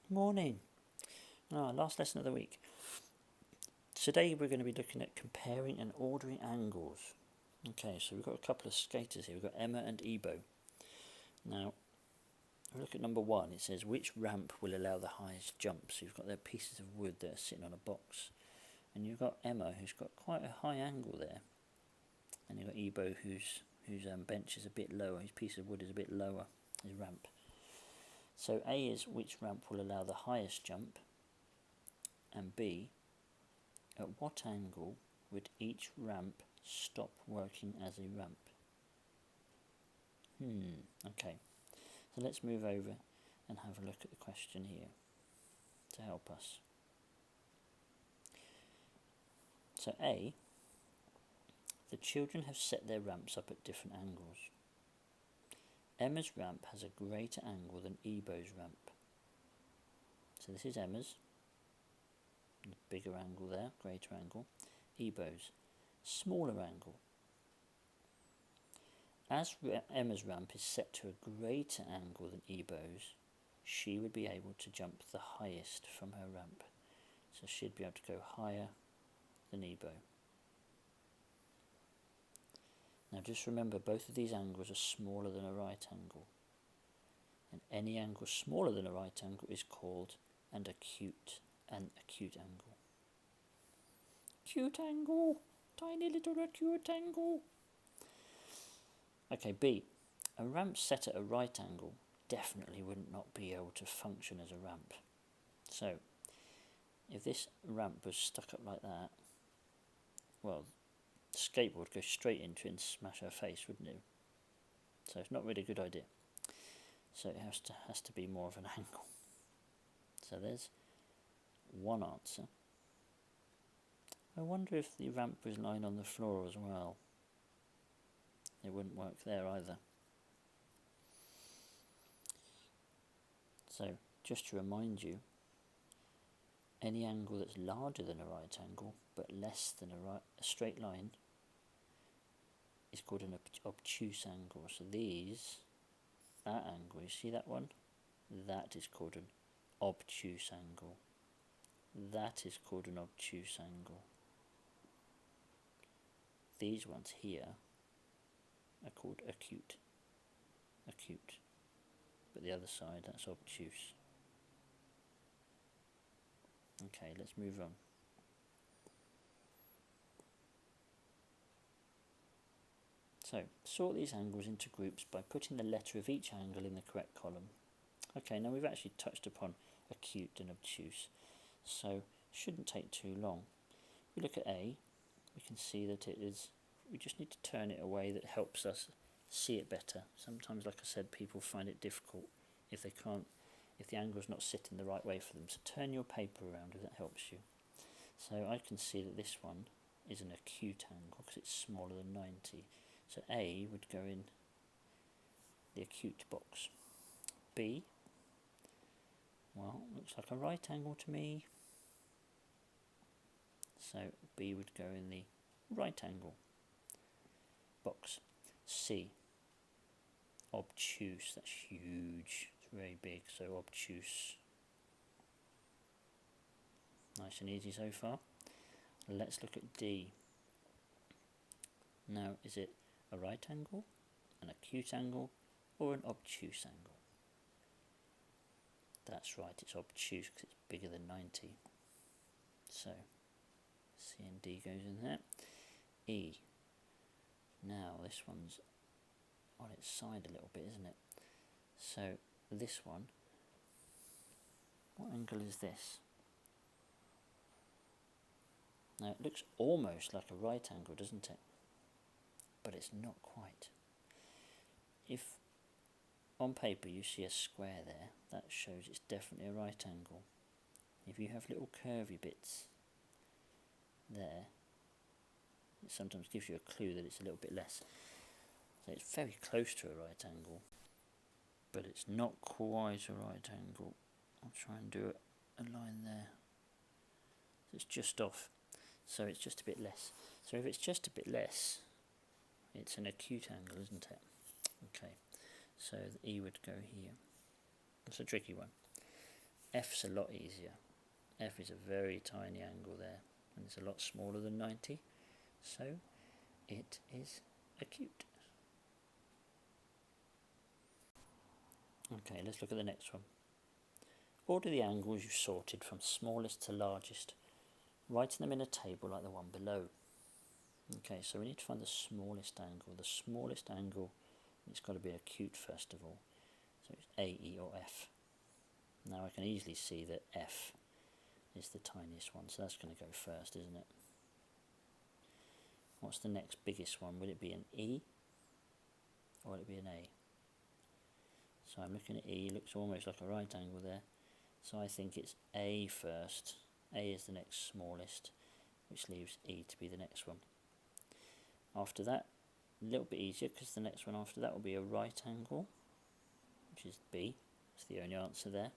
Morning. Last lesson of the week. Today we're going to be looking at comparing and ordering angles. Okay, so we've got a couple of skaters here. We've got Emma and Ebo. Now, we look at number one. It says, which ramp will allow the highest jump? So you've got their pieces of wood that are sitting on a box. And you've got Emma, who's got quite a high angle there. And you've got Ebo, whose bench is a bit lower. His piece of wood is a bit lower, his ramp. So A is which ramp will allow the highest jump, and B, at what angle would each ramp stop working as a ramp? Okay, so let's move over and have a look at the question here to help us. So A, the children have set their ramps up at different angles. Emma's ramp has a greater angle than Ebo's ramp. So this is Emma's, bigger angle there, greater angle. Ebo's, smaller angle. As Emma's ramp is set to a greater angle than Ebo's, she would be able to jump the highest from her ramp. So she'd be able to go higher than Ebo. Now just remember, both of these angles are smaller than a right angle. And any angle smaller than a right angle is called an acute angle. Acute angle, tiny little acute angle. Okay, B, a ramp set at a right angle definitely would not be able to function as a ramp. So, if this ramp was stuck up like that, well, the skateboard would go straight into it and smash her face, wouldn't it? So it's not really a good idea. So it has to be more of an angle. So there's one answer. I wonder if the ramp was lying on the floor as well. It wouldn't work there either. So just to remind you, any angle that's larger than a right angle but less than a straight line is called an obtuse angle. So that angle, you see that one? That is called an obtuse angle. That is called an obtuse angle. These ones here are called acute. But the other side, that's obtuse. Okay, let's move on. So, sort these angles into groups by putting the letter of each angle in the correct column. Okay, now we've actually touched upon acute and obtuse, so shouldn't take too long. If we look at A, we can see that we just need to turn it a way that helps us see it better. Sometimes, like I said, people find it difficult if the angle's not sitting the right way for them. So turn your paper around if that helps you. So I can see that this one is an acute angle because it's smaller than 90. So A would go in the acute box. B, well, looks like a right angle to me. So B would go in the right angle box. C, obtuse, that's huge, it's very big, so obtuse. Nice and easy so far. Let's look at D. Now, is it a right angle, an acute angle, or an obtuse angle? That's right, it's obtuse because it's bigger than 90. So, C and D goes in there. E. Now, this one's on its side a little bit, isn't it? So, this one, what angle is this? Now, it looks almost like a right angle, doesn't it? But it's not quite. If on paper you see a square there, that shows it's definitely a right angle. If you have little curvy bits there, it sometimes gives you a clue that it's a little bit less. So it's very close to a right angle, but it's not quite a right angle. I'll try and do a line there. So it's just off. So it's just a bit less. So if it's just a bit less, it's an acute angle, isn't it? Okay, so the E would go here. That's a tricky one. F's a lot easier. F is a very tiny angle there, and it's a lot smaller than 90, so it is acute. Okay, let's look at the next one. Order the angles you sorted from smallest to largest, writing them in a table like the one below. Okay, so we need to find the smallest angle. The smallest angle, it's got to be acute first of all, so it's A, E or F. Now I can easily see that F is the tiniest one, so that's going to go first, isn't it? What's the next biggest one? Will it be an E or will it be an A? So I'm looking at E, looks almost like a right angle there, so I think it's A first. A is the next smallest, which leaves E to be the next one. After that, a little bit easier because the next one after that will be a right angle, which is B. It's the only answer there.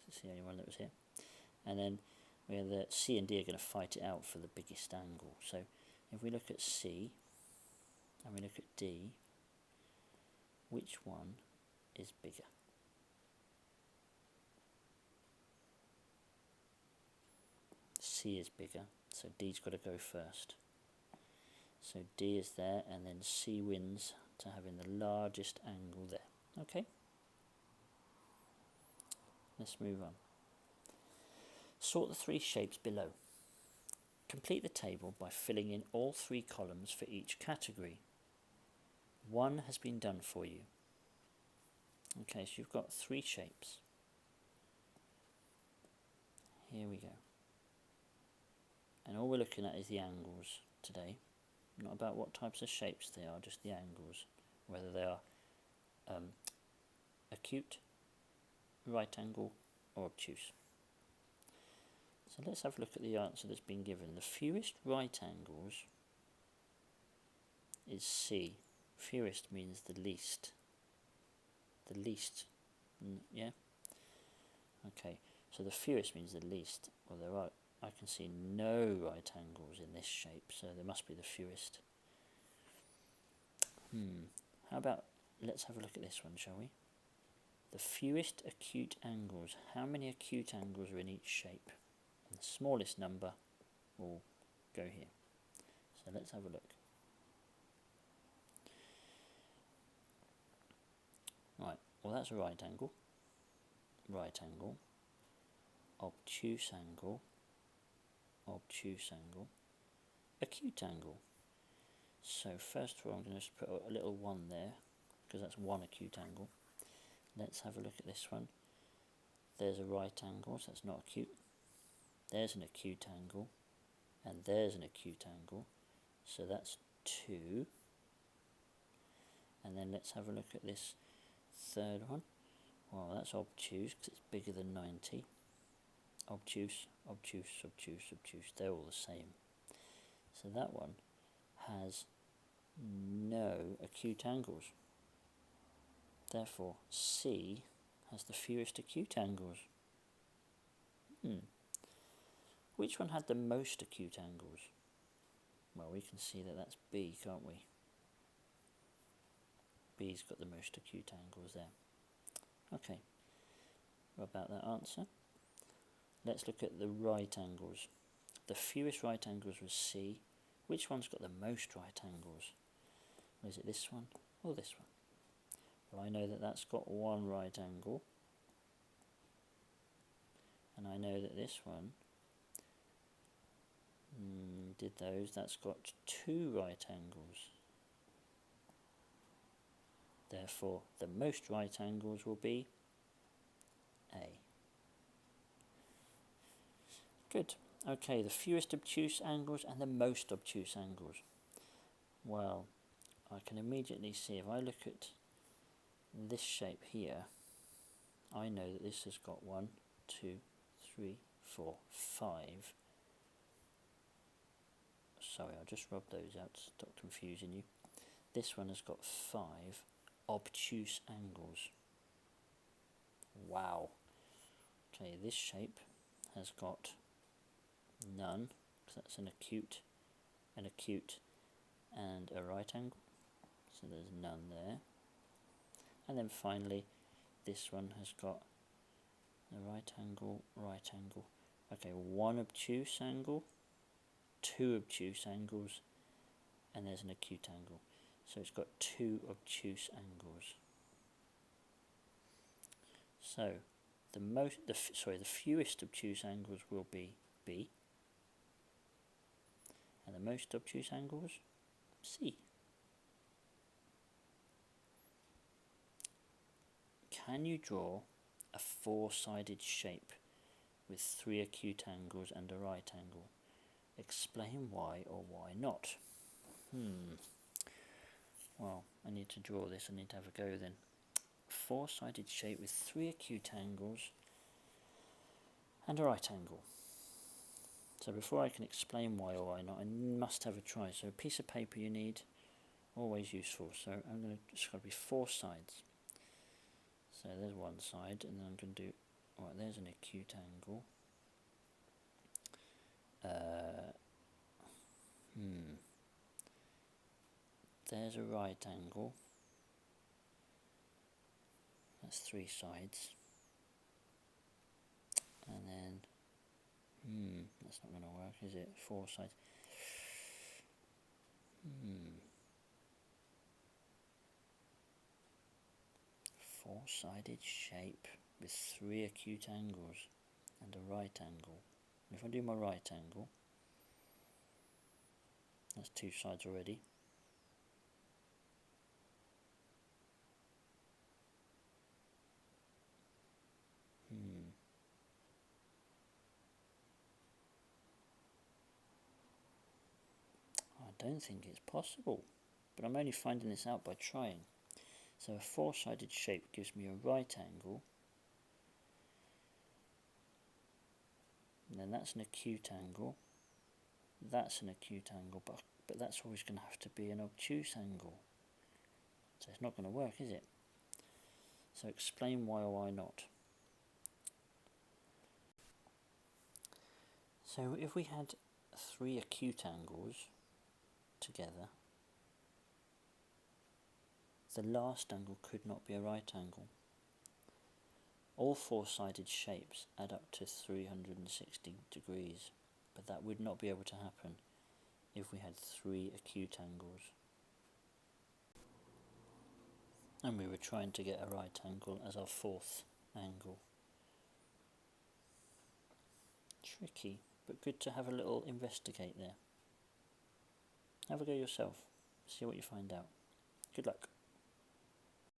It's the only one that was here. And then we have the C and D are going to fight it out for the biggest angle. So if we look at C and we look at D, which one is bigger? C is bigger, so D's got to go first. So D is there, and then C wins to having the largest angle there. Okay? Let's move on. Sort the three shapes below. Complete the table by filling in all three columns for each category. One has been done for you. Okay, so you've got three shapes. Here we go. And all we're looking at is the angles today. Not about what types of shapes they are, just the angles. Whether they are acute, right angle or obtuse. So let's have a look at the answer that's been given. The fewest right angles is C. Fewest means the least. The least, yeah? Okay, so the fewest means the least. Well, there are, I can see no right angles in this shape, so there must be the fewest. How about, let's have a look at this one, shall we? The fewest acute angles. How many acute angles are in each shape? And the smallest number will go here. So let's have a look. Right, well that's a right angle, obtuse angle, acute angle. So first of all I'm going to just put a little 1 there, because that's one acute angle. Let's have a look at this one. There's a right angle, so that's not acute. There's an acute angle, and there's an acute angle, so that's 2. And then let's have a look at this third one. Well, that's obtuse because it's bigger than 90. Obtuse, they're all the same. So that one has no acute angles. Therefore, C has the fewest acute angles. Which one had the most acute angles? Well, we can see that that's B, can't we? B's got the most acute angles there. Okay, what about that answer? Let's look at the right angles. The fewest right angles was C. Which one's got the most right angles? Is it this one or this one? Well, I know that that's got one right angle. And I know that this one that's got 2 right angles. Therefore, the most right angles will be A. Good. Okay, the fewest obtuse angles and the most obtuse angles. Well, I can immediately see if I look at this shape here, I know that this has got 1, 2, 3, 4, 5. Sorry, I'll just rub those out to stop confusing you. This one has got 5 obtuse angles. Wow. Okay, this shape has got none, because that's an acute, and a right angle. So there's none there. And then finally, this one has got The right angle, right angle. Okay, one obtuse angle, two obtuse angles, and there's an acute angle. So it's got two obtuse angles. So the fewest obtuse angles will be B, and the most obtuse angles, C. Can you draw a four-sided shape with three acute angles and a right angle? Explain why or why not. Well, I need to draw this. I need to have a go then. Four-sided shape with three acute angles and a right angle. So before I can explain why or why not, I must have a try. So a piece of paper you need, always useful. So it's got to be four sides. So there's one side, and then I'm going to do, right, there's an acute angle. There's a right angle. That's three sides. And then, that's not going to work, is it? Four sides. Four-sided shape with three acute angles and a right angle. If I do my right angle, that's two sides already. I don't think it's possible, but I'm only finding this out by trying. So a four-sided shape gives me a right angle, and then that's an acute angle, that's an acute angle, but that's always going to have to be an obtuse angle. So it's not going to work, is it? So explain why or why not. So if we had three acute angles together, the last angle could not be a right angle. All four-sided shapes add up to 360 degrees, but that would not be able to happen if we had three acute angles. And we were trying to get a right angle as our fourth angle. Tricky, but good to have a little investigate there. Have a go yourself, see what you find out. Good luck.